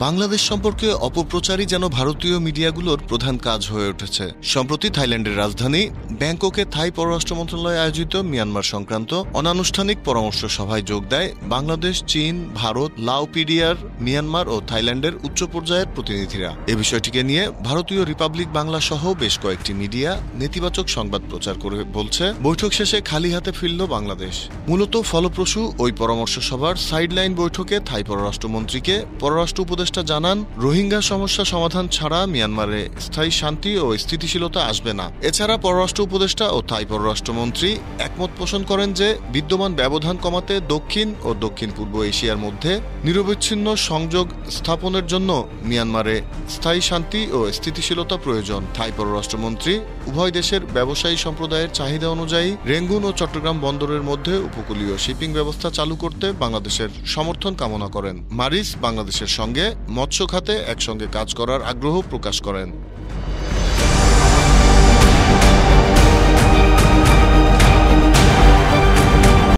বাংলাদেশ সম্পর্কে অপপ্রচারই যেন ভারতীয় মিডিয়াগুলোর প্রধান কাজ হয়ে উঠেছে। সম্প্রতি থাইল্যান্ডের রাজধানী ব্যাংককে থাই পররাষ্ট্র মন্ত্রণালয়ে আয়োজিত মিয়ানমার সংক্রান্ত অনানুষ্ঠানিক পরামর্শ সভায় যোগ দেয় বাংলাদেশ, চীন, ভারত, লাও, পিডিআর, মিয়ানমার ও থাইল্যান্ডের উচ্চ পর্যায়ের প্রতিনিধিরা। এ বিষয়টিকে নিয়ে ভারতীয় রিপাবলিক বাংলা সহ বেশ কয়েকটি মিডিয়া নেতিবাচক সংবাদ প্রচার করে বলছে, বৈঠক শেষে খালি হাতে ফিরল বাংলাদেশ। মূলত ফলপ্রসূ ওই পরামর্শ সভার সাইডলাইন বৈঠকে থাই পররাষ্ট্রমন্ত্রীকে পররাষ্ট্র উপদেষ্টা জানান, রোহিঙ্গা সমস্যা সমাধান ছাড়া মিয়ানমারে স্থায়ী শান্তি ও স্থিতিশীলতা আসবে না। এছাড়া পররাষ্ট্র উপদেষ্টা ও থাই পররাষ্ট্রমন্ত্রী একমত পোষণ করেন যে বিদ্যমান ব্যবধান কমাতে দক্ষিণ ও দক্ষিণ পূর্ব এশিয়ার মধ্যে নিরবচ্ছিন্ন সংযোগ স্থাপনের জন্য মিয়ানমারে স্থায়ী শান্তি ও স্থিতিশীলতা প্রয়োজন। থাই পররাষ্ট্রমন্ত্রী উভয় দেশের ব্যবসায়ী সম্প্রদায়ের চাহিদা অনুযায়ী রেঙ্গুন ও চট্টগ্রাম বন্দরের মধ্যে উপকূলীয় শিপিং ব্যবস্থা চালু করতে বাংলাদেশের সমর্থন কামনা করেন। মারিস বাংলাদেশের সঙ্গে মৎস্য খাতে একসঙ্গে কাজ করার আগ্রহ প্রকাশ করেন।